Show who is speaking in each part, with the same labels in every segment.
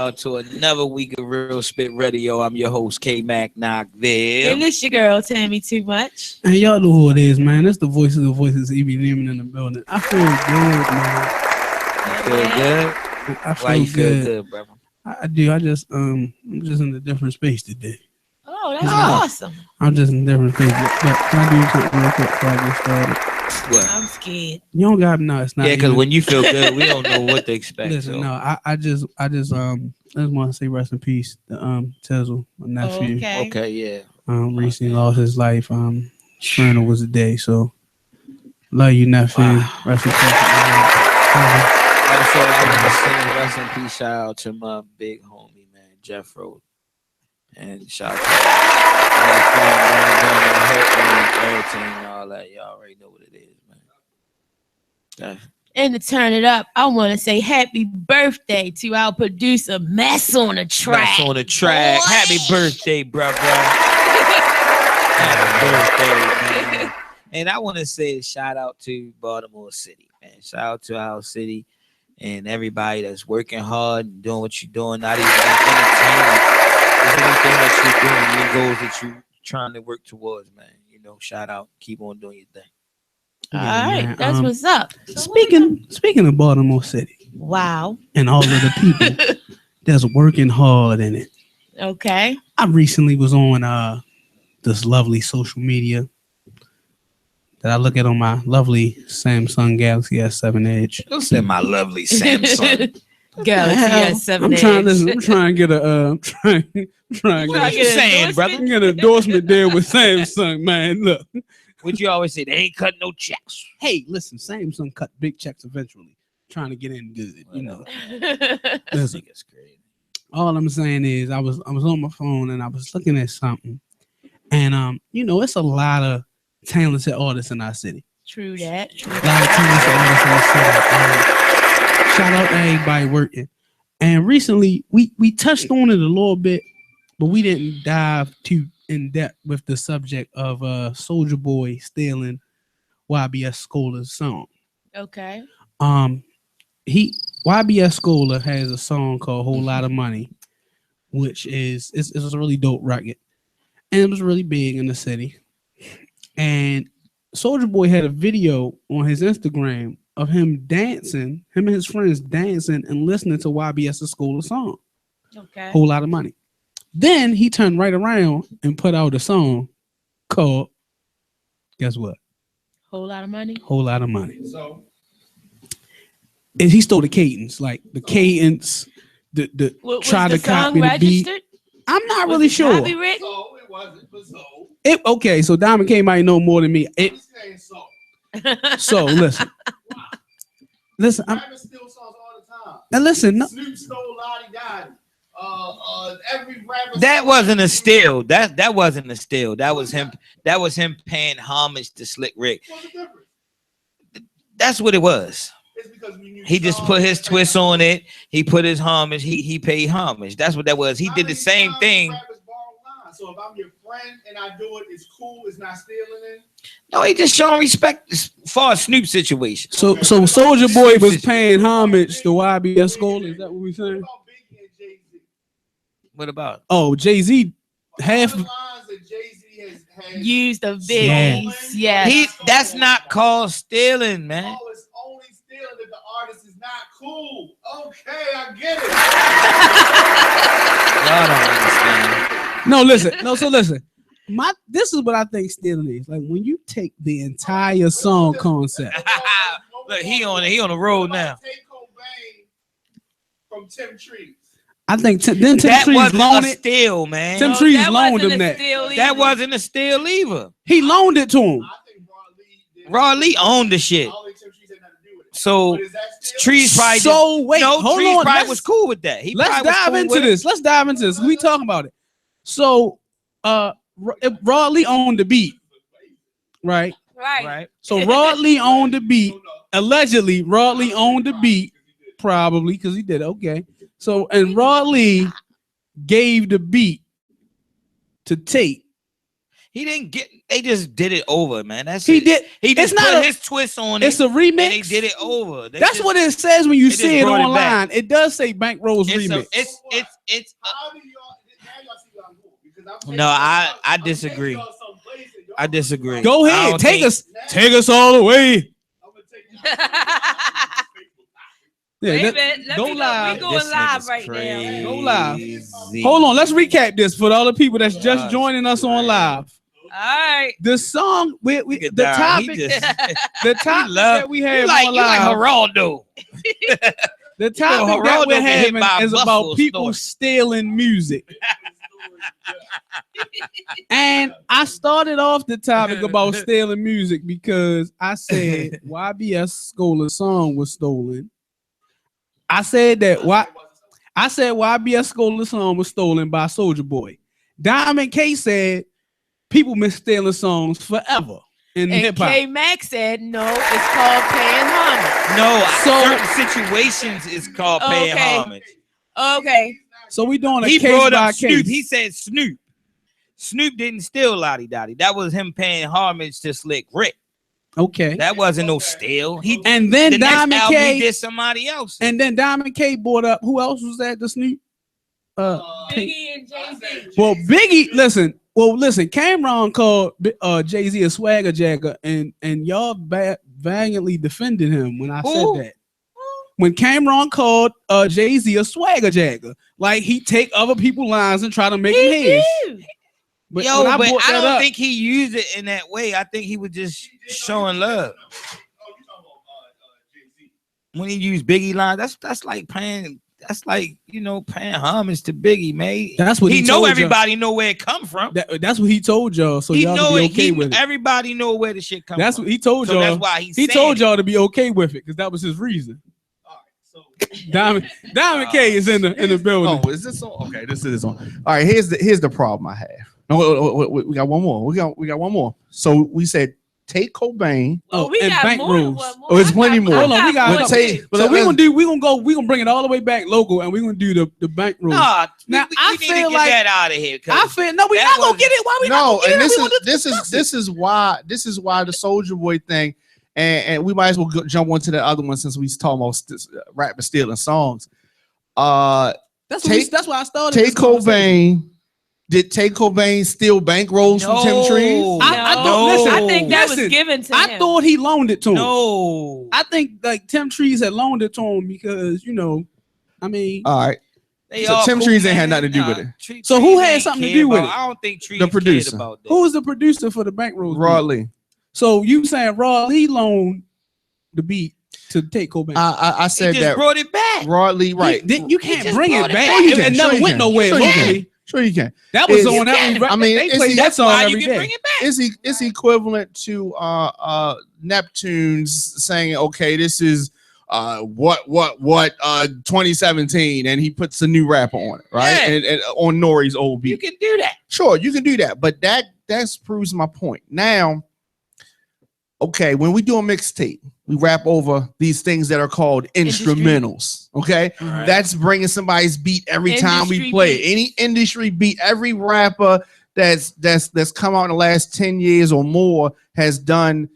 Speaker 1: to another week of Real Spit Radio. I'm your host, K Mac Knockville.
Speaker 2: And this your girl, Tammy Too Much.
Speaker 3: And y'all know who it is, man. That's the voice of the voices E.B. Neiman in the building. I feel good, man.
Speaker 1: You feel good?
Speaker 3: I feel
Speaker 1: Why you feel
Speaker 3: good.
Speaker 1: good, brother?
Speaker 3: I do. I'm just in a different space today.
Speaker 2: Oh, that's awesome.
Speaker 3: I'm just in a different space. But can I do something real quick before I get started?
Speaker 1: What?
Speaker 2: I'm scared.
Speaker 3: You don't got no. It's not.
Speaker 1: Yeah, because when you feel good, we don't know what to expect.
Speaker 3: Listen,
Speaker 1: so.
Speaker 3: no, I just want to say rest in peace to Tezel, my nephew.
Speaker 2: Okay,
Speaker 1: yeah.
Speaker 3: Recently lost his life. Funeral was the day, so love you, nephew. Rest in peace.
Speaker 1: Also, I want to say rest in peace. Shout out to my big homie, man, Jeff Road, and shout out to everything and all that. Y'all already know what it is, man.
Speaker 2: and to turn it up, I want to say happy birthday to our producer, Mess on the Track.
Speaker 1: Mess on the Track.
Speaker 2: Boy.
Speaker 1: Happy birthday, brother. Happy birthday, man. And I want to say a shout out to Baltimore City, man. Shout out to our city and everybody that's working hard, doing what you're doing, not even entertainment. There's anything that you're doing, your goals that you're trying to work towards, man. You know, shout out. Keep on doing your thing.
Speaker 2: All right,
Speaker 3: man.
Speaker 2: that's what's up.
Speaker 3: Speaking of Baltimore City
Speaker 2: Wow.
Speaker 3: and all of the people that's working hard in it.
Speaker 2: Okay.
Speaker 3: I recently was on this lovely social media that I look at on my lovely Samsung Galaxy S7 Edge.
Speaker 1: Don't say my lovely Samsung.
Speaker 2: Galaxy S7
Speaker 3: I'm trying to get a get an endorsement there with Samsung, man. Look.
Speaker 1: Would you always say they ain't cutting no checks?
Speaker 3: Hey, listen, Samsung cut big checks eventually. Trying to get in good, you know.
Speaker 1: This nigga's crazy.
Speaker 3: All I'm saying is I was on my phone and I was looking at something. And you know, it's a lot of talented artists in our city.
Speaker 2: True that.
Speaker 3: A lot of talented artists in the city. Shout out to everybody working. And recently we touched on it a little bit, but we didn't dive too in depth with the subject of Soulja Boy stealing YBS Schola's song.
Speaker 2: Okay.
Speaker 3: YBS Schola has a song called Whole Lot of Money, which is a really dope record. And it was really big in the city. And Soulja Boy had a video on his Instagram of him dancing, him and his friends dancing and listening to YBS Schola song.
Speaker 2: Okay.
Speaker 3: Whole Lot of Money. Then he turned right around and put out a song called, guess what?
Speaker 2: Whole Lot of Money.
Speaker 3: Whole Lot of Money. So, and he stole the cadence, like the cadence, try to copy the beat. I'm not really sure.
Speaker 4: So it wasn't, but so.
Speaker 3: Okay, so Diamond K might know more than me. So listen. Listen,
Speaker 4: Rappers steal songs all the time.
Speaker 3: And listen, no,
Speaker 4: Snoop stole Lottie Dottie. Every rapper.
Speaker 1: That wasn't a steal. That wasn't a steal. That was him. That was him paying homage to Slick Rick.
Speaker 4: What's the difference?
Speaker 1: That's what it was.
Speaker 4: It's because
Speaker 1: He just put his twist on it. He put his homage. He paid homage. That's what that was. He did the same thing.
Speaker 4: So if I'm your friend and I do it, it's cool. It's not stealing it.
Speaker 1: No, he just showing respect as far as Snoop situation.
Speaker 3: so Soulja Boy was paying homage to YBS Schola. Is that what we saying?
Speaker 1: What about?
Speaker 3: Oh, Jay-Z half.
Speaker 2: Used a big yeah.
Speaker 1: That's not called stealing, man.
Speaker 4: Oh, it's only stealing if the artist is not cool. Okay, I get it.
Speaker 1: Y'all don't understand.
Speaker 3: No, listen. No, so listen. This is what I think stealing is. Like when you take the entire song concept.
Speaker 1: Look, he on the road now.
Speaker 4: Take Cobain from Tim Trees.
Speaker 3: I think then Tim
Speaker 1: That
Speaker 3: Trees
Speaker 1: wasn't
Speaker 3: loaned
Speaker 1: a
Speaker 3: it.
Speaker 1: steal, man.
Speaker 3: Tim Trees loaned him that.
Speaker 1: That wasn't a steal either.
Speaker 3: He loaned it to him.
Speaker 4: I think
Speaker 1: Raw Lee owned the shit.
Speaker 4: I don't think Tim Trees had nothing to do with it.
Speaker 1: So
Speaker 4: But is that stealing?
Speaker 1: Trees probably
Speaker 3: Wait, hold
Speaker 1: Trees
Speaker 3: on.
Speaker 1: probably was cool with that.
Speaker 3: Let's dive into this. Let's dive into this. We talking about it. So, Raw Lee owned the beat, right?
Speaker 1: Right.
Speaker 3: So Raw Lee owned the beat. Allegedly, Raw Lee owned the beat, probably because he did. Okay. So, and Raw Lee gave the beat to Tate.
Speaker 1: He didn't get. They just did it over, man. That's
Speaker 3: He
Speaker 1: it.
Speaker 3: did.
Speaker 1: He just
Speaker 3: It's not
Speaker 1: put
Speaker 3: a-
Speaker 1: his twist on it.
Speaker 3: It's a
Speaker 1: and
Speaker 3: remix.
Speaker 1: they did it over.
Speaker 3: That's what it says when you
Speaker 1: they
Speaker 3: see
Speaker 1: just
Speaker 3: it
Speaker 1: brought it
Speaker 3: online.
Speaker 1: back.
Speaker 3: It does say Bankrolls
Speaker 1: It's
Speaker 3: remix.
Speaker 1: it's.
Speaker 4: How do y'all? Now y'all see what I'm doing because I'm taking
Speaker 1: No, I
Speaker 4: I'm
Speaker 1: disagree.
Speaker 4: taking y'all someplace and y'all
Speaker 1: I disagree.
Speaker 3: Go
Speaker 1: I
Speaker 3: ahead,
Speaker 1: don't
Speaker 3: take
Speaker 1: think-
Speaker 3: us all the way.
Speaker 4: I'm gonna take y'all.
Speaker 3: Yeah,
Speaker 2: Wait a
Speaker 3: that-
Speaker 2: minute, let
Speaker 3: go
Speaker 2: me
Speaker 3: live.
Speaker 2: We going
Speaker 1: This
Speaker 2: live
Speaker 1: nigga's
Speaker 2: right now.
Speaker 3: Go live.
Speaker 1: crazy.
Speaker 3: Hold on, let's recap this for all the people that's just
Speaker 1: Gosh,
Speaker 3: joining us on
Speaker 1: man.
Speaker 3: live.
Speaker 2: All right.
Speaker 3: The song, we
Speaker 1: Look at
Speaker 3: the
Speaker 1: Don.
Speaker 3: topic,
Speaker 1: He just,
Speaker 3: the topic that we have
Speaker 1: you like
Speaker 3: on
Speaker 1: you like
Speaker 3: live.
Speaker 1: Geraldo.
Speaker 3: The topic that
Speaker 1: Geraldo
Speaker 3: we're
Speaker 1: get hit
Speaker 3: having
Speaker 1: by a
Speaker 3: is about
Speaker 1: buffalo
Speaker 3: people
Speaker 1: store.
Speaker 3: stealing music. And I started off the topic about stealing music because I said YBS Scholar's song was stolen. I said YBS Scholar's song was stolen by Soulja Boy. Diamond K said people been stealing songs forever in
Speaker 2: And
Speaker 3: hip hop.
Speaker 2: K Max said no, it's called paying homage.
Speaker 1: No,
Speaker 3: So-
Speaker 1: certain situations is called paying
Speaker 2: Okay.
Speaker 1: homage.
Speaker 2: Okay.
Speaker 3: So we doing a
Speaker 1: He
Speaker 3: case
Speaker 1: brought
Speaker 3: by
Speaker 1: up Snoop.
Speaker 3: case.
Speaker 1: He said Snoop. Snoop didn't steal Lottie Dottie. That was him paying homage to Slick Rick.
Speaker 3: Okay.
Speaker 1: That wasn't no steal. He
Speaker 3: And then
Speaker 1: the next
Speaker 3: Diamond
Speaker 1: album
Speaker 3: K
Speaker 1: he did somebody else.
Speaker 3: and then Diamond K brought up who else was that? The Snoop?
Speaker 2: Biggie and Jay-Z.
Speaker 3: Well, Biggie, listen, Cameron called Jay-Z a swagger jacker, and y'all valiantly defended him when I
Speaker 1: Who?
Speaker 3: said that. When Cameron called Jay-Z a swagger jacker, like he take other people's lines and try to make them his.
Speaker 2: Did.
Speaker 3: But
Speaker 1: Yo,
Speaker 3: when
Speaker 1: but
Speaker 3: brought
Speaker 1: I
Speaker 3: that
Speaker 1: don't
Speaker 3: up,
Speaker 1: think he used it in that way. I think he was just showing love.
Speaker 4: Oh, you talking about Jay-Z?
Speaker 1: When he used Biggie lines, that's like paying. That's like paying homage to Biggie, man.
Speaker 3: that's what
Speaker 1: He
Speaker 3: he
Speaker 1: know
Speaker 3: told
Speaker 1: everybody know where it come from.
Speaker 3: That's what he told y'all, so
Speaker 1: He
Speaker 3: y'all
Speaker 1: know
Speaker 3: to be
Speaker 1: it.
Speaker 3: okay with it.
Speaker 1: Everybody know where the shit come
Speaker 3: That's
Speaker 1: from.
Speaker 3: what he told
Speaker 1: So
Speaker 3: y'all.
Speaker 1: that's why
Speaker 3: He told y'all to be okay with it because that was his reason.
Speaker 4: All right, so
Speaker 3: Diamond K is in the building.
Speaker 5: Oh, is this on? Okay, this is on. All right, here's the problem I have. No, we got one more. We got one more. So we said take Cobain.
Speaker 2: Oh, we
Speaker 3: and
Speaker 2: got
Speaker 3: bank
Speaker 2: more than
Speaker 3: rules.
Speaker 2: one more.
Speaker 5: Oh, it's
Speaker 2: I
Speaker 5: plenty more.
Speaker 3: Hold on, we got
Speaker 2: more
Speaker 3: more.
Speaker 5: Take-
Speaker 2: too.
Speaker 3: So we're gonna bring it all the way back local, and we're gonna do the bank rules.
Speaker 1: Nah,
Speaker 3: Now,
Speaker 1: we
Speaker 3: I
Speaker 1: need to
Speaker 3: feel
Speaker 1: get
Speaker 3: like-
Speaker 1: that out of here. 'Cause
Speaker 3: I feel no, we're
Speaker 1: that
Speaker 3: not gonna
Speaker 1: wasn't-
Speaker 3: get it. Why we not
Speaker 5: No,
Speaker 3: gonna get
Speaker 5: and
Speaker 3: it?
Speaker 5: this
Speaker 3: We
Speaker 5: is
Speaker 3: gonna
Speaker 5: this is this is why the Soulja Boy thing, and we might as well jump onto the other one since we talking about rapping stealing songs.
Speaker 3: That's why I started.
Speaker 5: Take
Speaker 3: this conversation.
Speaker 5: Cobain. Did Take Cobain steal bankrolls from Tim Trees?
Speaker 3: I
Speaker 2: No,
Speaker 3: don't- listen,
Speaker 2: I think that was
Speaker 3: listen,
Speaker 2: given to
Speaker 3: I
Speaker 2: him.
Speaker 3: thought he loaned it to him.
Speaker 1: No.
Speaker 3: I think like Tim Trees had loaned it to him because I mean,
Speaker 5: All right.
Speaker 1: They
Speaker 5: So
Speaker 1: all
Speaker 5: Tim
Speaker 1: cool,
Speaker 5: Trees ain't had
Speaker 1: man.
Speaker 5: nothing to do with it.
Speaker 3: So who
Speaker 1: Trees
Speaker 3: had
Speaker 1: ain't
Speaker 3: something to
Speaker 1: care
Speaker 3: do with
Speaker 1: about-
Speaker 3: it?
Speaker 1: I don't think Trees
Speaker 5: The
Speaker 1: cared
Speaker 5: producer.
Speaker 1: about that.
Speaker 3: who was the producer for the bank rules?
Speaker 5: Rod
Speaker 3: beat?
Speaker 5: Lee.
Speaker 3: So you saying Rod Lee loaned the beat to Take Cobain?
Speaker 5: I
Speaker 1: He
Speaker 5: said
Speaker 1: just
Speaker 5: that
Speaker 1: brought it back.
Speaker 5: Rod Lee, right?
Speaker 3: You can't
Speaker 1: just
Speaker 3: bring
Speaker 1: brought
Speaker 3: it
Speaker 1: it
Speaker 3: back.
Speaker 1: back.
Speaker 5: You
Speaker 3: It
Speaker 5: can,
Speaker 3: never
Speaker 5: sure you
Speaker 3: went
Speaker 5: can.
Speaker 3: nowhere
Speaker 5: Sure you
Speaker 3: locally.
Speaker 5: can. Sure you can.
Speaker 3: That was
Speaker 5: It's-
Speaker 3: on every.
Speaker 5: I mean,
Speaker 3: they
Speaker 5: it's
Speaker 3: played
Speaker 5: the-
Speaker 3: that
Speaker 1: That's
Speaker 3: song
Speaker 1: why
Speaker 3: every
Speaker 1: you can
Speaker 3: day.
Speaker 1: bring it back.
Speaker 5: It's equivalent to Neptune's saying, okay, this is 2017, and he puts a new rapper on it, right?
Speaker 1: Yeah.
Speaker 5: And on Nori's old
Speaker 1: You
Speaker 5: beat.
Speaker 1: can do that.
Speaker 5: Sure, you can do that, but that proves my point. Now, okay, when we do a mixtape, we rap over these things that are called instrumentals. Okay,
Speaker 1: Right.
Speaker 5: that's bringing somebody's beat every time we
Speaker 2: Industry
Speaker 5: play it.
Speaker 2: beat.
Speaker 5: Any industry beat, every rapper that's come out in the last 10 years or more has done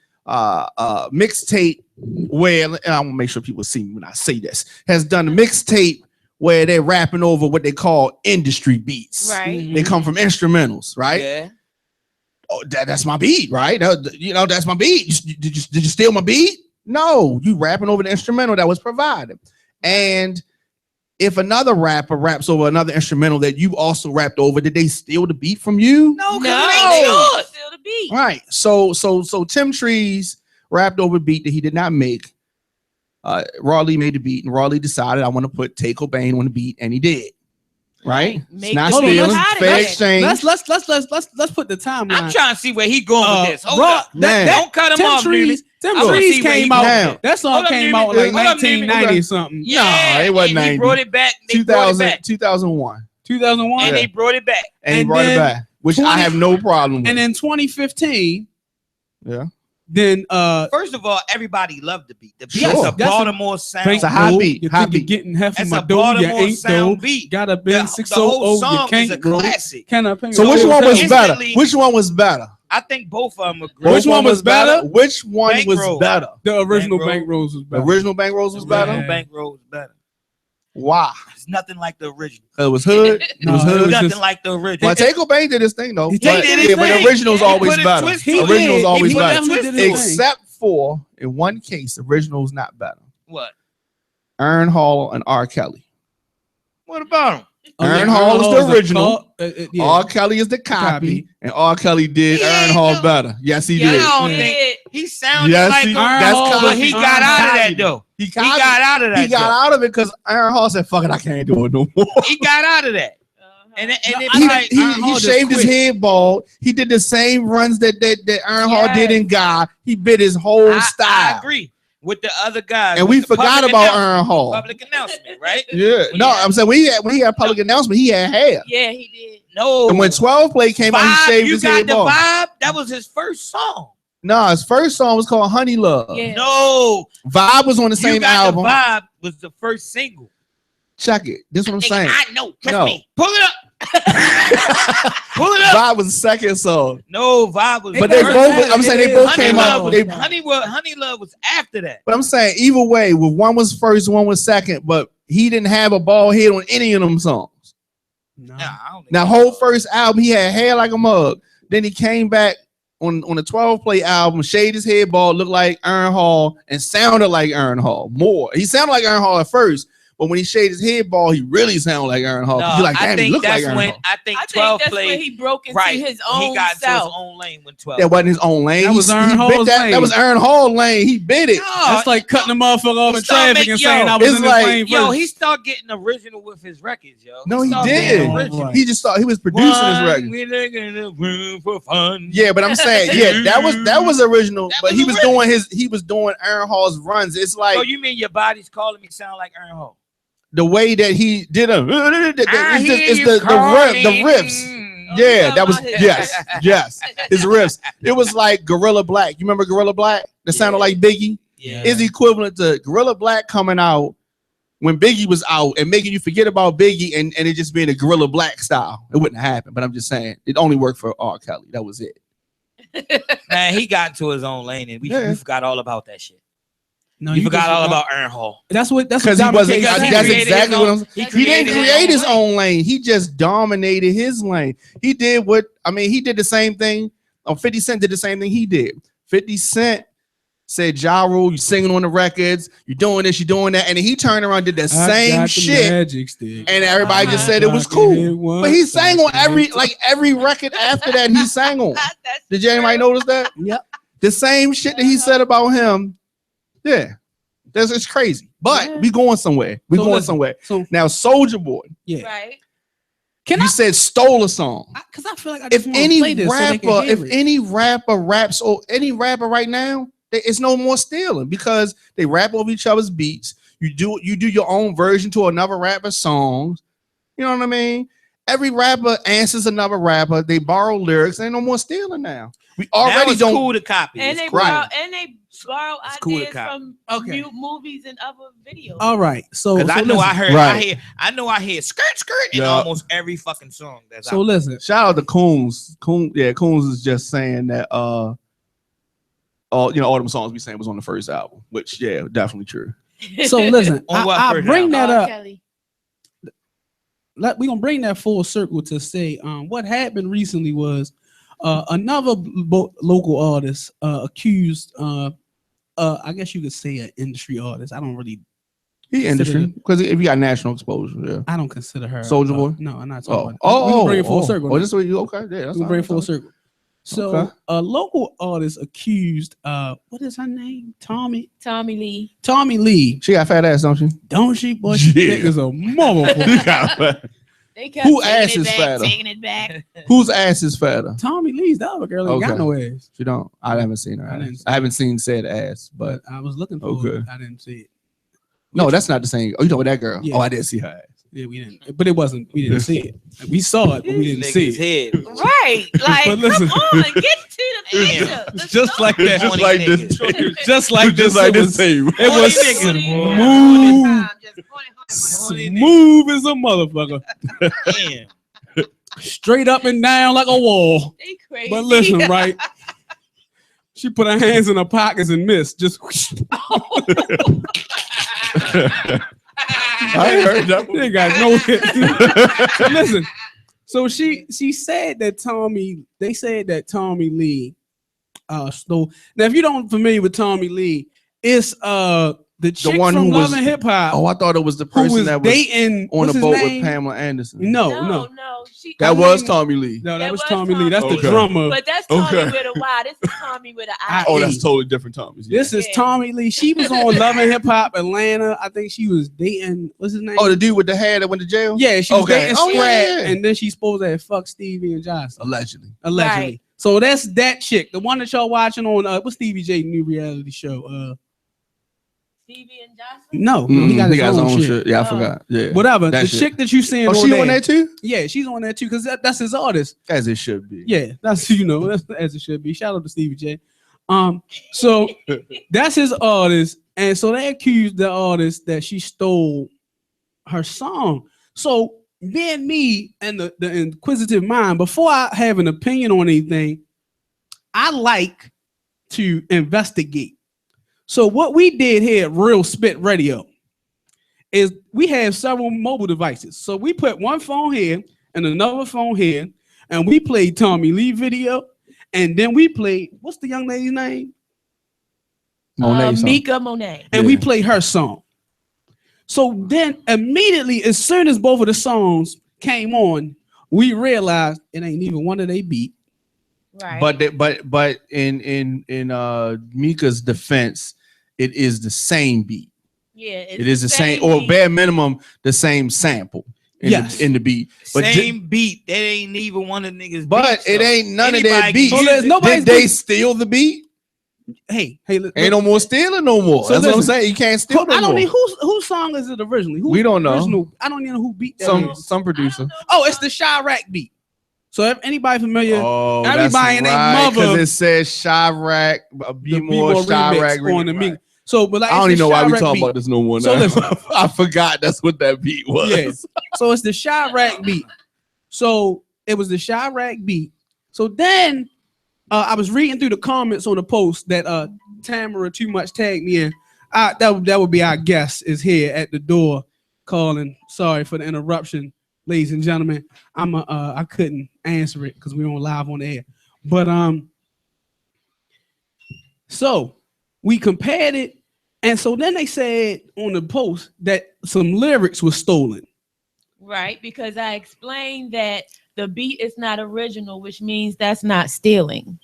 Speaker 5: mixtape where, and I want to make sure people see me when I say this, has done a mixtape where they're rapping over what they call industry beats.
Speaker 2: Right.
Speaker 5: They come from instrumentals, right?
Speaker 1: Yeah.
Speaker 5: Oh, that's my beat, right? That's my beat. Did you steal my beat? No, you rapping over the instrumental that was provided. And if another rapper raps over another instrumental that you also rapped over, did they steal the beat from you?
Speaker 1: No,
Speaker 2: No,
Speaker 1: because
Speaker 2: they
Speaker 1: it ain't
Speaker 2: still
Speaker 1: yours.
Speaker 2: the beat.
Speaker 5: Right. So Tim Trees rapped over a beat that he did not make. Rod Lee made the beat, and Rod Lee decided I want to put Take Cobain on the beat, and he did. Right? It's
Speaker 2: Make
Speaker 5: not
Speaker 2: the beat
Speaker 5: stealing.
Speaker 2: out of
Speaker 5: Fair
Speaker 2: it.
Speaker 5: exchange.
Speaker 3: Let's put the timeline.
Speaker 1: I'm trying to see where he going with this. Hold
Speaker 3: Rod-
Speaker 1: up.
Speaker 5: Man.
Speaker 1: Don't cut him
Speaker 3: Tim
Speaker 1: off,
Speaker 3: Trees,
Speaker 1: Newman.
Speaker 3: Tim
Speaker 1: I wanna
Speaker 3: Trees
Speaker 1: see where he
Speaker 3: came
Speaker 1: going
Speaker 3: out.
Speaker 5: with it.
Speaker 3: That song
Speaker 1: Hold up,
Speaker 3: came
Speaker 1: Newman.
Speaker 3: out like
Speaker 1: Hold up, Newman.
Speaker 3: 1990 something.
Speaker 1: Yeah,
Speaker 5: it wasn't
Speaker 1: and he
Speaker 5: 90.
Speaker 1: brought it back. They brought it back.
Speaker 5: 2001.
Speaker 3: 2001.
Speaker 1: And they brought it back.
Speaker 5: And he
Speaker 3: And
Speaker 5: brought it
Speaker 3: then
Speaker 5: back, which I have no problem with.
Speaker 3: And in 2015,
Speaker 5: Yeah.
Speaker 3: Then
Speaker 1: First of all, everybody loved the beat. The beat
Speaker 5: Sure.
Speaker 1: is a
Speaker 3: That's a-
Speaker 1: Baltimore sound.
Speaker 5: It's a high
Speaker 3: no,
Speaker 5: beat,
Speaker 3: You
Speaker 5: high
Speaker 3: think you're
Speaker 5: beat.
Speaker 3: getting half of
Speaker 1: That's
Speaker 3: my
Speaker 1: a
Speaker 3: dough, you
Speaker 1: Baltimore
Speaker 3: ain't
Speaker 1: sound
Speaker 3: though.
Speaker 1: beat.
Speaker 3: Got a
Speaker 1: The,
Speaker 3: Ben
Speaker 1: the
Speaker 3: 600,
Speaker 1: whole
Speaker 3: you
Speaker 1: song is a
Speaker 3: can't roll.
Speaker 1: classic.
Speaker 3: Can I pay
Speaker 5: So which
Speaker 3: your
Speaker 5: one was
Speaker 3: bill?
Speaker 5: better?
Speaker 1: Instantly-
Speaker 5: Which one was better?
Speaker 1: I think both of them are great.
Speaker 3: Which one was better?
Speaker 5: Which one was
Speaker 1: Bankroll.
Speaker 5: better?
Speaker 3: The original
Speaker 1: Bankroll.
Speaker 3: Bank Rose was
Speaker 5: The
Speaker 3: better.
Speaker 5: original Bank Rose was better.
Speaker 3: Yeah.
Speaker 1: Bankroll was better.
Speaker 5: Why?
Speaker 1: It's nothing like the original.
Speaker 5: It was hood. It
Speaker 3: No,
Speaker 5: was
Speaker 3: it
Speaker 5: hood.
Speaker 3: was
Speaker 1: Nothing
Speaker 3: just-
Speaker 1: like the original.
Speaker 5: Montego Bay did his thing though.
Speaker 3: He
Speaker 5: But,
Speaker 3: did his
Speaker 5: yeah, but the
Speaker 3: thing.
Speaker 5: original's
Speaker 1: He
Speaker 5: always
Speaker 1: put a
Speaker 5: better.
Speaker 1: twist
Speaker 3: He
Speaker 1: to it.
Speaker 5: Original's
Speaker 3: did.
Speaker 5: always
Speaker 3: He
Speaker 5: better.
Speaker 3: definitely did his thing.
Speaker 5: Except for in one case, the original's not better.
Speaker 1: What?
Speaker 5: Aaron Hall and R. Kelly.
Speaker 1: What about him?
Speaker 5: Aaron Hall is the original.
Speaker 3: Yeah.
Speaker 5: R. Kelly is the copy,
Speaker 3: Copy.
Speaker 5: and R. Kelly did
Speaker 1: He
Speaker 5: Aaron
Speaker 1: ain't
Speaker 5: Hall
Speaker 1: no-
Speaker 5: better. Yes, he
Speaker 1: Yeah,
Speaker 5: did.
Speaker 1: I don't
Speaker 3: Yeah.
Speaker 1: think he sounded
Speaker 5: Yes,
Speaker 1: like
Speaker 5: he,
Speaker 1: him,
Speaker 3: Aaron
Speaker 5: that's
Speaker 3: Hall,
Speaker 1: but
Speaker 5: copy.
Speaker 1: he
Speaker 3: Aaron
Speaker 1: got out of
Speaker 5: copied
Speaker 1: that
Speaker 5: it.
Speaker 1: though.
Speaker 5: He
Speaker 1: He got out of that.
Speaker 5: He got
Speaker 1: though.
Speaker 5: out of it because Aaron Hall said, "Fuck it, I can't do it no more."
Speaker 1: He got out of that. And it
Speaker 3: No,
Speaker 1: was
Speaker 3: I
Speaker 5: He,
Speaker 1: like
Speaker 5: he,
Speaker 3: Aaron
Speaker 5: he
Speaker 3: Hall just
Speaker 5: shaved his
Speaker 3: quit.
Speaker 5: head bald. He did the same runs that Aaron Hall did in God. He bit his whole
Speaker 1: I
Speaker 5: style.
Speaker 1: agree with the other guys.
Speaker 5: And
Speaker 1: with
Speaker 5: we
Speaker 1: the
Speaker 5: forgot
Speaker 1: public
Speaker 5: about
Speaker 1: announcement-
Speaker 5: Aaron Hall.
Speaker 1: Public announcement, right?
Speaker 5: Yeah, no, I'm saying when he had public announcement, he had hair.
Speaker 2: Yeah, he did.
Speaker 1: No.
Speaker 5: And when 12 Play came out, he
Speaker 1: Vibe,
Speaker 5: shaved
Speaker 1: you
Speaker 5: his
Speaker 1: got
Speaker 5: head
Speaker 1: the
Speaker 5: bald.
Speaker 1: vibe. That was his first song.
Speaker 5: No, his first song was called Honey Love.
Speaker 2: Yeah.
Speaker 1: No,
Speaker 5: Vibe was on the
Speaker 1: you
Speaker 5: same
Speaker 1: got
Speaker 5: album.
Speaker 1: the vibe was the first single.
Speaker 5: Check it. This is what I'm
Speaker 1: Nigga,
Speaker 5: saying.
Speaker 1: I know. Trust
Speaker 5: No.
Speaker 1: me. Pull it up. Pull it up.
Speaker 5: Vibe was the second song.
Speaker 1: No, vibe was.
Speaker 5: But
Speaker 1: the
Speaker 5: they
Speaker 1: first
Speaker 5: both.
Speaker 1: song.
Speaker 5: I'm saying they both
Speaker 1: Honey
Speaker 5: came
Speaker 1: Love
Speaker 5: out.
Speaker 1: was,
Speaker 5: They,
Speaker 1: Honey Love was after that.
Speaker 5: but I'm saying either way, with one was first, one was second. But he didn't have a bald head on any of them songs.
Speaker 3: No.
Speaker 1: Nah, I don't think
Speaker 5: Now,
Speaker 1: so.
Speaker 5: whole first album, he had hair like a mug. Then he came back on the 12 Play album, shaved his head bald, looked like Aaron Hall, and sounded like Aaron Hall more. He sounded like Aaron Hall at first, but when he shaved his head bald, he really sounded like Aaron Hall.
Speaker 1: No,
Speaker 5: You're like,
Speaker 1: I
Speaker 5: damn, he
Speaker 1: think
Speaker 5: looked like
Speaker 1: that's
Speaker 5: Aaron
Speaker 1: when
Speaker 5: Hall.
Speaker 1: I think
Speaker 2: I
Speaker 1: 12
Speaker 2: think that's when
Speaker 1: played.
Speaker 2: he broke into
Speaker 1: Right,
Speaker 2: his own
Speaker 1: he got into
Speaker 2: self.
Speaker 1: his own lane when 12.
Speaker 5: That wasn't his own lane.
Speaker 3: That was Aaron
Speaker 5: bit
Speaker 3: Hall's
Speaker 5: that.
Speaker 3: lane.
Speaker 5: That was Aaron Hall's lane. He bit it.
Speaker 3: That's like cutting a motherfucker off
Speaker 1: He
Speaker 3: in
Speaker 1: started
Speaker 3: traffic and
Speaker 1: making-
Speaker 3: saying
Speaker 1: yo,
Speaker 3: I was
Speaker 5: it's
Speaker 3: in his
Speaker 5: like-
Speaker 3: lane
Speaker 1: Yo,
Speaker 3: first.
Speaker 1: he started getting original with his records, yo.
Speaker 5: No, he
Speaker 1: started
Speaker 5: did.
Speaker 1: being original.
Speaker 5: He just thought he was producing his
Speaker 1: One
Speaker 5: record.
Speaker 1: minute in the room for fun.
Speaker 5: Yeah, but I'm saying, yeah, that was original.
Speaker 1: That
Speaker 5: But
Speaker 1: was
Speaker 5: he was
Speaker 1: original.
Speaker 5: doing Aaron Hall's runs. It's like
Speaker 1: So you mean your body's calling me sound like Aaron Hall?
Speaker 5: the way that he did
Speaker 1: I hear
Speaker 5: it's
Speaker 1: you
Speaker 5: the
Speaker 1: calling.
Speaker 5: riffs. Yeah, that was yes. His riffs. It was like Gorilla Black. You remember Gorilla Black? That sounded like Biggie.
Speaker 1: Yeah.
Speaker 5: Is equivalent to Gorilla Black coming out when Biggie was out and making you forget about Biggie and it just being a Gorilla Black style. It wouldn't happen, but I'm just saying it only worked for R. Kelly. That was it.
Speaker 1: Man, he got into his own lane and we forgot all about that shit.
Speaker 3: No,
Speaker 1: You forgot all about Aaron Hall.
Speaker 3: That's what
Speaker 5: Because he wasn't.
Speaker 1: Because he
Speaker 5: That's
Speaker 1: created
Speaker 5: exactly
Speaker 1: his
Speaker 5: what
Speaker 1: own-
Speaker 5: I'm.
Speaker 1: he
Speaker 5: He didn't
Speaker 1: created
Speaker 5: create
Speaker 1: his
Speaker 5: his
Speaker 1: own
Speaker 5: own lane. He just dominated his lane. He did what I mean. He did the same thing. 50 Cent did the same thing he did. 50 Cent said, "Ja Rule, you singing on the records, you doing this, you doing that," and then he turned around and did the same shit,
Speaker 3: Magic stick.
Speaker 5: and everybody just said it was cool. But he sang on every record after that. He sang on. Did anybody notice that?
Speaker 3: Yep.
Speaker 5: The same shit that he said about him. Yeah, it's crazy. But
Speaker 3: Yeah.
Speaker 5: we going somewhere. We
Speaker 3: So
Speaker 5: going
Speaker 3: listen,
Speaker 5: somewhere.
Speaker 3: So
Speaker 5: Now, Soulja Boy,
Speaker 3: yeah,
Speaker 2: Right.
Speaker 3: can
Speaker 5: you
Speaker 3: I?
Speaker 5: said stole a song.
Speaker 3: Because I feel like I
Speaker 5: If
Speaker 3: just want to
Speaker 5: any
Speaker 3: play this so they can
Speaker 5: rapper,
Speaker 3: hear
Speaker 5: if
Speaker 3: it.
Speaker 5: any rapper raps or any rapper right now, it's no more stealing because they rap over each other's beats. You do your own version to another rapper's songs. You know what I mean? Every rapper answers another rapper. They borrow lyrics. Ain't no more stealing now. We
Speaker 1: Now
Speaker 5: already
Speaker 1: it's
Speaker 5: don't.
Speaker 1: cool to copy.
Speaker 2: And
Speaker 1: It's
Speaker 2: they
Speaker 1: cool.
Speaker 2: borrow
Speaker 1: It's cool to
Speaker 2: ideas
Speaker 1: copy.
Speaker 2: from
Speaker 3: Okay.
Speaker 2: movies and other videos.
Speaker 3: All right, so
Speaker 1: Because I know
Speaker 3: listen.
Speaker 1: I know I hear skirt in
Speaker 5: Yeah.
Speaker 1: almost every fucking song. That's
Speaker 3: So
Speaker 1: out.
Speaker 3: listen,
Speaker 5: Shout out to Coons. Coons is just saying that all them songs we sang was on the first album, which definitely true.
Speaker 3: so listen.
Speaker 1: On what
Speaker 3: I
Speaker 1: first
Speaker 3: bring that
Speaker 2: R.
Speaker 3: up.
Speaker 2: Kelly.
Speaker 3: We're gonna bring that full circle to say what happened recently was another local artist accused I guess you could say an industry artist. I don't really
Speaker 5: He industry because if you got national exposure, yeah.
Speaker 3: I don't consider her
Speaker 5: Soulja Boy?
Speaker 3: No, I'm not talking
Speaker 5: Oh,
Speaker 3: about. We can bring it full circle.
Speaker 5: Oh, this way you okay? Yeah,
Speaker 3: We
Speaker 5: that's
Speaker 3: can bring it full
Speaker 5: all
Speaker 3: circle. So
Speaker 5: Okay.
Speaker 3: a local artist accused what is her name? Tommy
Speaker 2: Lee.
Speaker 5: She got fat ass, don't she?
Speaker 3: Don't she? Boy, she
Speaker 5: Yeah.
Speaker 3: thick as a motherfucker.
Speaker 2: They kept
Speaker 5: Who
Speaker 2: taking
Speaker 5: ass
Speaker 2: it
Speaker 5: is
Speaker 2: back,
Speaker 5: fatter?
Speaker 2: taking it back.
Speaker 5: Whose ass is fatter?
Speaker 3: Tommy Lee's the other girl ain't got
Speaker 5: Okay.
Speaker 3: no ass.
Speaker 5: She don't. I haven't seen her.
Speaker 3: I didn't
Speaker 5: ass.
Speaker 3: see
Speaker 5: I haven't seen said ass, but
Speaker 3: I was looking for
Speaker 5: Okay.
Speaker 3: it. I didn't see it.
Speaker 5: no, that's not the same. Oh, you know that girl?
Speaker 3: Yeah.
Speaker 5: Oh, I didn't see her ass.
Speaker 3: Yeah, we didn't. But it wasn't. We didn't see it. We saw it, but we didn't see it.
Speaker 1: Head.
Speaker 2: Right. Like,
Speaker 3: But listen.
Speaker 2: come on, get to the answer. The
Speaker 3: Just like that.
Speaker 1: Just like this.
Speaker 3: Just like this.
Speaker 5: like
Speaker 3: It
Speaker 5: this
Speaker 3: was,
Speaker 5: table.
Speaker 3: it was smooth as a motherfucker.
Speaker 1: Damn.
Speaker 3: Straight up and down like a wall.
Speaker 2: They crazy.
Speaker 3: But listen, right? She put her hands in her pockets and missed. Just
Speaker 5: I heard that.
Speaker 3: they got no hits. Listen, so she said that they said that Tommy Lee stole. Now, if you don't familiar with Tommy Lee, it's the chick
Speaker 5: one
Speaker 3: from
Speaker 5: who
Speaker 3: Love
Speaker 5: was-
Speaker 3: and Hip Hop
Speaker 5: Oh, I thought it was the
Speaker 3: who
Speaker 5: person
Speaker 3: was
Speaker 5: that was
Speaker 3: dating
Speaker 5: on
Speaker 3: what's
Speaker 5: the
Speaker 3: his
Speaker 5: boat
Speaker 3: name?
Speaker 5: with Pamela Anderson.
Speaker 3: No.
Speaker 2: No.
Speaker 5: That was Tommy Lee.
Speaker 3: No, that
Speaker 2: That
Speaker 3: was
Speaker 2: was
Speaker 3: Tommy Lee. That's
Speaker 2: Tommy
Speaker 3: the
Speaker 5: Lee.
Speaker 3: drummer.
Speaker 2: But that's Tommy
Speaker 5: Okay.
Speaker 2: with a Y. This is Tommy with an I.
Speaker 5: Oh, that's totally different Tommy's.
Speaker 3: This is
Speaker 2: Yeah.
Speaker 3: Tommy Lee. She was on Love and Hip Hop Atlanta. I think she was dating. What's his name?
Speaker 5: Oh, the dude with the hair that went to jail?
Speaker 3: Yeah, she was
Speaker 5: Okay.
Speaker 3: dating
Speaker 5: Oh, yeah,
Speaker 3: Scrap,
Speaker 5: yeah.
Speaker 3: and then she's supposed to have fucked Stevie and Johnson,
Speaker 5: Allegedly.
Speaker 3: allegedly.
Speaker 2: Right.
Speaker 3: So that's that chick, the one that y'all watching on what's Stevie J new reality show?
Speaker 2: Stevie and Johnson?
Speaker 3: No, he got his own shit.
Speaker 5: Yeah, I
Speaker 2: Oh.
Speaker 5: forgot. Yeah.
Speaker 3: Whatever.
Speaker 5: That
Speaker 3: The
Speaker 5: shit.
Speaker 3: chick that you seeing
Speaker 5: Oh,
Speaker 3: on
Speaker 5: she
Speaker 3: there,
Speaker 5: on there too?
Speaker 3: yeah, she's on there too because that's his artist.
Speaker 5: As it should be.
Speaker 3: Yeah, that's that's as it should be. Shout out to Stevie J. So that's his artist, and so they accused the artist that she stole her song. So being me and the inquisitive mind, before I have an opinion on anything, I like to investigate. So what we did here at Real Spit Radio is we have several mobile devices. So we put one phone here and another phone here, and we played Tommy Lee video, and then we played, what's the young lady's name?
Speaker 5: Monet song.
Speaker 2: Mika Monet.
Speaker 3: And we
Speaker 5: Yeah.
Speaker 3: played her song. So then immediately, as soon as both of the songs came on, we realized it ain't even one of they beat.
Speaker 2: Right.
Speaker 5: But in Mika's defense, it is the same beat.
Speaker 2: yeah,
Speaker 5: It is the same, or
Speaker 2: beat.
Speaker 5: bare minimum, the same sample in,
Speaker 3: Yes.
Speaker 5: in the beat. But
Speaker 1: Same beat. That ain't even one of the niggas.
Speaker 5: but
Speaker 1: beats,
Speaker 5: it
Speaker 1: though.
Speaker 5: ain't none
Speaker 1: Anybody
Speaker 5: of that
Speaker 1: can
Speaker 5: beat.
Speaker 3: So
Speaker 1: use
Speaker 3: there's
Speaker 1: it.
Speaker 3: nobody's
Speaker 5: Did they
Speaker 3: beat.
Speaker 5: steal the beat?
Speaker 3: Hey,
Speaker 5: Ain't no more stealing no more.
Speaker 3: So
Speaker 5: That's what I'm
Speaker 3: listen,
Speaker 5: saying. You can't steal
Speaker 3: I
Speaker 5: no
Speaker 3: don't
Speaker 5: more.
Speaker 3: need whose song is it originally? Who's
Speaker 5: We don't know.
Speaker 3: original? I don't even know who beat that.
Speaker 5: Some producer.
Speaker 3: Oh, it's the Chirac beat. So if anybody familiar,
Speaker 5: Oh,
Speaker 3: everybody and their mother-
Speaker 5: because it says Chirac, be more Chirac
Speaker 3: remix on the
Speaker 5: remix.
Speaker 3: mix. So, but like,
Speaker 5: I don't
Speaker 3: it's
Speaker 5: even know
Speaker 3: the
Speaker 5: why we
Speaker 3: Chirac
Speaker 5: talk
Speaker 3: beat.
Speaker 5: about this no more.
Speaker 3: So
Speaker 5: Now.
Speaker 3: listen.
Speaker 5: I forgot that's what that beat was.
Speaker 3: Yeah. So it's the Chirac beat. So it was the Chirac beat. So then I was reading through the comments on the post that Tamara Too Much tagged me in. That would be our guest is here at the door calling. Sorry for the interruption, ladies and gentlemen. I couldn't answer it because we were live on the air. But so we compared it, and so then they said on the post that some lyrics were stolen.
Speaker 2: Right, because I explained that the beat is not original, which means that's not stealing.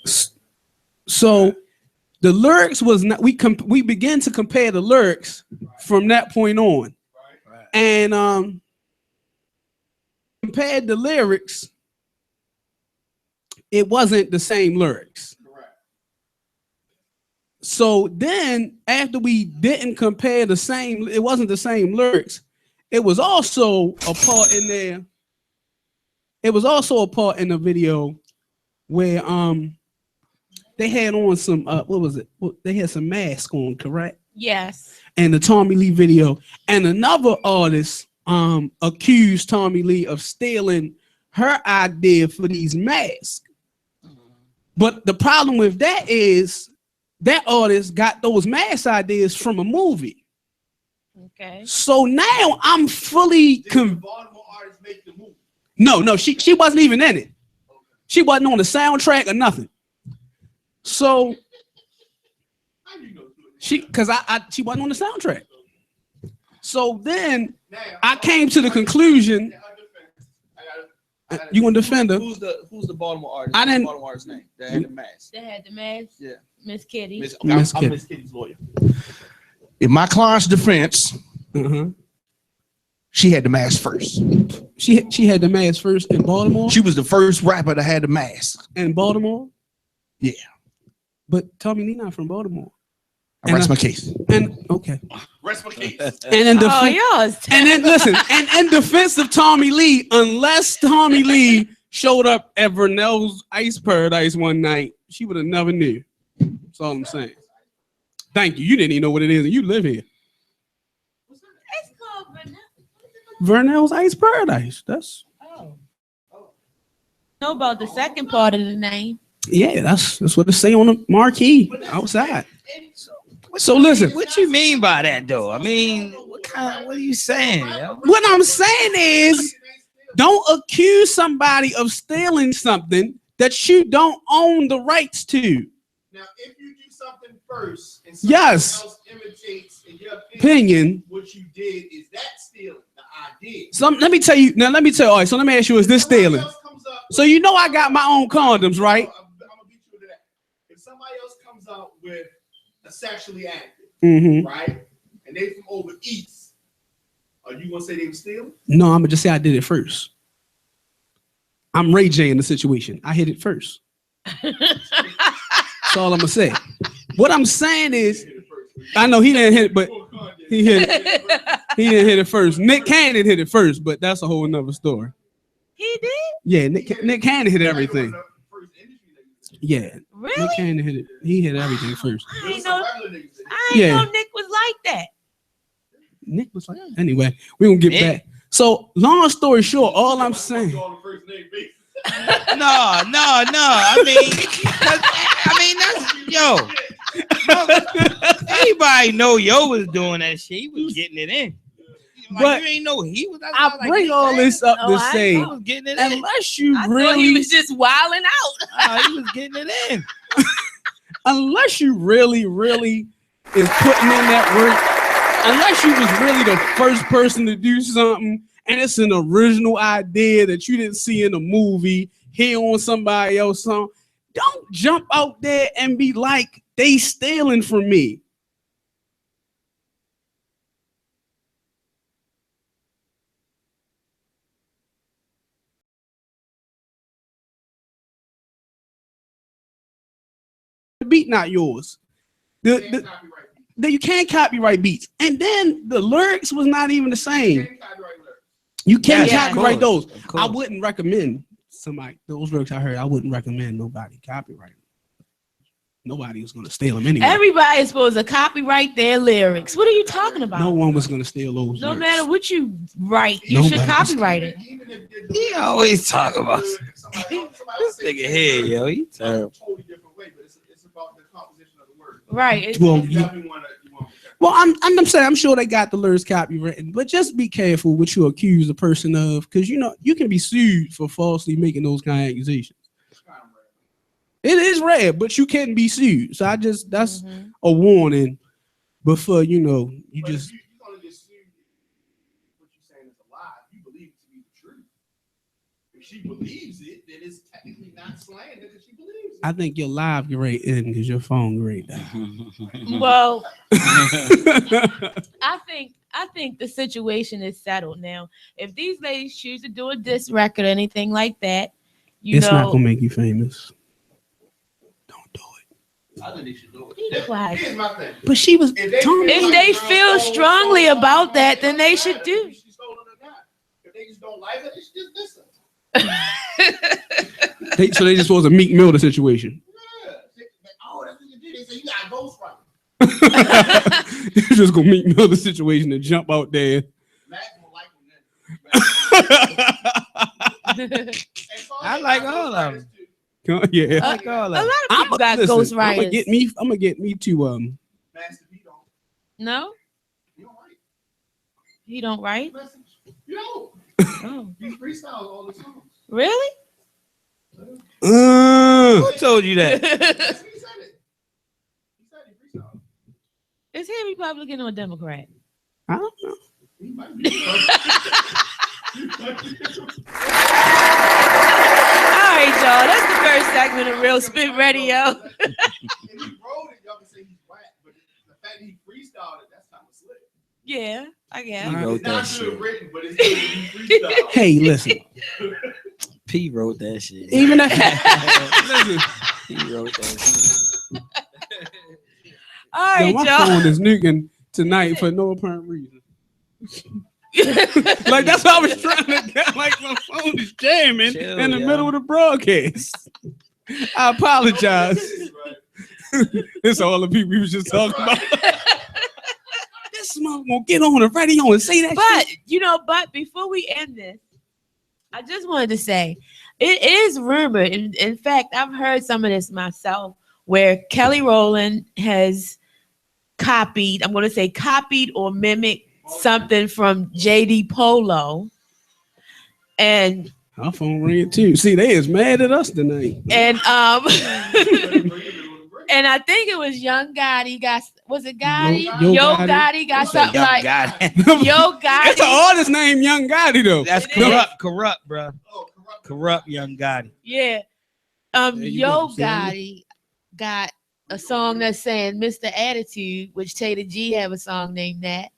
Speaker 3: So the lyrics was not. We began to compare the lyrics from that point on, and compared the lyrics. It wasn't the same lyrics. So then, after we didn't compare the same, it wasn't the same lyrics. It was also a part in there. It was also a part in the video where they had on some what was it? They had some mask on, correct?
Speaker 2: Yes.
Speaker 3: And the Tommy Lee video, and another artist accused Tommy Lee of stealing her idea for these masks. But the problem with that is that artist got those mask ideas from a movie.
Speaker 2: Okay.
Speaker 3: So now I'm fully
Speaker 4: Did the Baltimore artist make the movie?
Speaker 3: No, she wasn't even in it. She wasn't on the soundtrack or nothing. So
Speaker 4: How you know?
Speaker 3: she she wasn't on the soundtrack. So then
Speaker 4: Now,
Speaker 3: I came to the conclusion.
Speaker 4: in her defense, I gotta-
Speaker 3: You gonna defend her?
Speaker 5: Who's the Baltimore artist?
Speaker 3: I didn't-
Speaker 5: Baltimore artist's name that had the mask.
Speaker 2: They had the mask.
Speaker 5: Yeah.
Speaker 2: Miss Kitty.
Speaker 5: Miss
Speaker 3: Miss Kitty.
Speaker 5: Miss Kitty's lawyer. In my client's defense,
Speaker 3: Uh-huh.
Speaker 5: she had the mask first.
Speaker 3: She had the mask first in Baltimore.
Speaker 5: She was the first rapper that had the mask.
Speaker 3: In Baltimore.
Speaker 5: Yeah.
Speaker 3: But Tommy Lee not from Baltimore.
Speaker 5: I rest my case.
Speaker 3: And okay.
Speaker 4: Rest my case.
Speaker 3: And in
Speaker 2: Oh,
Speaker 3: defense,
Speaker 2: y'all is
Speaker 3: and then listen, and in defense of Tommy Lee, unless Tommy Lee showed up at Vernell's Ice Paradise one night, she would have never knew. That's all I'm saying. Thank you. You didn't even know what it is, and you live here.
Speaker 2: It's called Vanessa.
Speaker 3: Vernell's Ice Paradise. That's
Speaker 2: Oh. Know about the second part of the name.
Speaker 3: yeah. That's what it say on the marquee outside. So listen,
Speaker 1: What you mean by that, though? I mean, what are you saying? Yo?
Speaker 3: what I'm saying is, don't accuse somebody of stealing something that you don't own the rights to.
Speaker 4: Now, if you do something first and somebody
Speaker 3: Yes.
Speaker 4: else imitates in your
Speaker 3: Opinion.
Speaker 4: what you did, is that stealing the idea?
Speaker 3: Let me tell you. All right. So let me ask you: is this stealing?
Speaker 4: Somebody else comes up-
Speaker 3: So you know I got my own condoms, right?
Speaker 4: I'm gonna beat you to that. If somebody else comes out with a sexually active,
Speaker 3: Mm-hmm.
Speaker 4: right, and they from over east, are you gonna say they were stealing?
Speaker 3: No, I'm gonna just say I did it first. I'm Ray J in the situation. I hit it first. That's all I'm gonna say. What I'm saying is, I know he didn't hit it, but he hit it. He didn't hit it first. Nick Cannon hit it first, but that's a whole nother story.
Speaker 2: He did?
Speaker 3: Yeah, Nick Cannon hit everything. Yeah,
Speaker 2: Really?
Speaker 3: Nick Cannon hit it. He hit everything first.
Speaker 2: I ain't know
Speaker 3: Yeah.
Speaker 2: Nick was like that.
Speaker 3: Nick was like, anyway, we gonna get
Speaker 1: Nick.
Speaker 3: back. So, long story short, all I'm saying.
Speaker 1: No. I mean, that's everybody know Yo was doing that shit. He was getting it in. Like,
Speaker 3: But
Speaker 1: you ain't know he was. That's
Speaker 3: I
Speaker 1: why,
Speaker 3: bring
Speaker 1: like,
Speaker 3: all this up
Speaker 2: No,
Speaker 3: to
Speaker 2: I
Speaker 3: say,
Speaker 1: He was getting it in.
Speaker 3: unless you
Speaker 2: I thought he
Speaker 3: really,
Speaker 2: was just wilding out.
Speaker 1: He was getting it in.
Speaker 3: unless you really is putting in that work, unless you was really the first person to do something and it's an original idea that you didn't see in a movie, hear on somebody else's song, don't jump out there and be like, they stealing from me. The beat not yours. You can't copyright beats. And then the lyrics was not even the same. You can't
Speaker 2: Yeah,
Speaker 3: copyright those.
Speaker 1: Of
Speaker 3: I
Speaker 1: course.
Speaker 3: wouldn't recommend somebody, those lyrics I heard, I wouldn't recommend nobody copyright them. Nobody was going to steal them anyway.
Speaker 2: Everybody is supposed to copyright their lyrics. What are you talking about?
Speaker 3: No one was going to steal those
Speaker 2: No
Speaker 3: lyrics.
Speaker 2: matter what you write, you should
Speaker 3: Nobody.
Speaker 2: copyright it.
Speaker 1: He always talk about this nigga here, yo. He terrible.
Speaker 4: Totally different way, but it's about the composition of the word.
Speaker 2: Right. It's-
Speaker 3: Well,
Speaker 4: You definitely wanna- you wanna-
Speaker 3: Well, I'm saying I'm sure they got the lyrics copywritten, but just be careful what you accuse a person of, because you know you can be sued for falsely making those kind of accusations.
Speaker 4: it's kind of rare.
Speaker 3: It is rare, but you can be sued. So that's
Speaker 2: Mhm.
Speaker 3: a warning. Before you know, you
Speaker 4: But
Speaker 3: just
Speaker 4: if you're gonna just assume what you're saying is a lie, you believe it to be the truth. If she believes it, then it's technically not slander because she believes it.
Speaker 3: I think your live get right in because your phone great now.
Speaker 2: Well, I think the situation is settled now. If these ladies choose to do a diss record or anything like that,
Speaker 3: It's not gonna make you famous. Don't do it.
Speaker 4: I think they should do
Speaker 2: Be
Speaker 4: it.
Speaker 2: quiet.
Speaker 4: Here's my thing.
Speaker 3: But she was
Speaker 4: If they
Speaker 3: Tommy.
Speaker 2: If they feel strongly about that, then they should do.
Speaker 4: She's stolen or not. If they just don't like it, they should just diss her.
Speaker 3: So they just was a Meek Mill the situation.
Speaker 4: Yeah. Oh, that's what you did. They say you got a ghostwriter.
Speaker 3: You're just gonna Meek Mill the situation and jump out there.
Speaker 4: Matt don't like him then.
Speaker 1: I like all of them.
Speaker 3: Yeah.
Speaker 1: I like all
Speaker 2: A
Speaker 1: of
Speaker 2: lot
Speaker 1: them.
Speaker 2: of people got ghost
Speaker 3: I'm gonna
Speaker 2: writers.
Speaker 3: get me to
Speaker 4: Master P don't.
Speaker 2: No,
Speaker 4: You don't write.
Speaker 2: he don't write.
Speaker 4: You don't.
Speaker 2: Oh,
Speaker 4: He freestyles all the time.
Speaker 2: really?
Speaker 1: Who told you that?
Speaker 4: That's what he said it. He said he freestyled.
Speaker 2: Is he a Republican or a Democrat?
Speaker 3: I don't know.
Speaker 4: He might be.
Speaker 2: All right, y'all. That's the first segment of Real Spit Radio.
Speaker 4: If he wrote it, y'all can say he's whack, but the fact that he freestyled it, that's kind of slick.
Speaker 2: Yeah, I guess.
Speaker 1: He wrote
Speaker 4: It's not
Speaker 1: that
Speaker 4: good
Speaker 1: shit.
Speaker 4: written, but it's good he freestyled.
Speaker 3: Hey, listen.
Speaker 1: P wrote that shit.
Speaker 3: Even if listen,
Speaker 1: He wrote that shit.
Speaker 2: All right,
Speaker 3: Yo, my
Speaker 2: y'all.
Speaker 3: phone is nuking tonight for no apparent reason. Like that's how I was trying to get. Like my phone is jamming
Speaker 1: Chill,
Speaker 3: in the
Speaker 1: yo.
Speaker 3: middle of the broadcast. I apologize. It's all the people we was just talking about. This mother gonna get on the radio and say that.
Speaker 2: But
Speaker 3: shit.
Speaker 2: but before we end this, I just wanted to say it is rumored. In fact, I've heard some of this myself, where Kelly Rowland has copied or mimicked something from JD Polo, and
Speaker 3: Our phone ringing too. See, they is mad at us tonight.
Speaker 2: and and I think it was Young Gotti was it Gotti?
Speaker 3: Yo
Speaker 2: Yo
Speaker 3: Gotti.
Speaker 2: Gotti got
Speaker 1: What's that,
Speaker 2: something
Speaker 1: young
Speaker 2: like
Speaker 1: guy?
Speaker 2: Yo
Speaker 3: That's an
Speaker 2: Gotti.
Speaker 3: artist named Young Gotti though.
Speaker 1: That's
Speaker 2: It is.
Speaker 1: corrupt, bro. Corrupt young Gotti.
Speaker 2: Yeah.
Speaker 3: There you
Speaker 2: Yo
Speaker 3: go, see?
Speaker 2: Gotti got a song that's saying Mr. Attitude, which Taylor G have a song named that.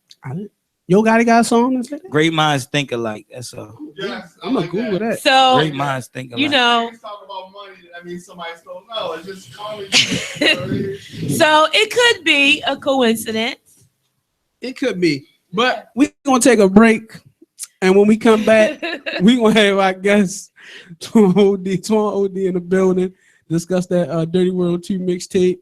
Speaker 3: Yo Gotti got a song that say that?
Speaker 1: Great minds think alike. That's all.
Speaker 4: Yes,
Speaker 3: I'm gonna Google that.
Speaker 2: So
Speaker 1: Great minds think alike.
Speaker 2: you know,
Speaker 4: Talk about money. That means somebody stole. No, it's just calling.
Speaker 2: so it could be a coincidence.
Speaker 3: It could be. But we're gonna take a break. And when we come back, we're gonna have our guest Twan OD in the building, discuss that Dirty World 2 mixtape.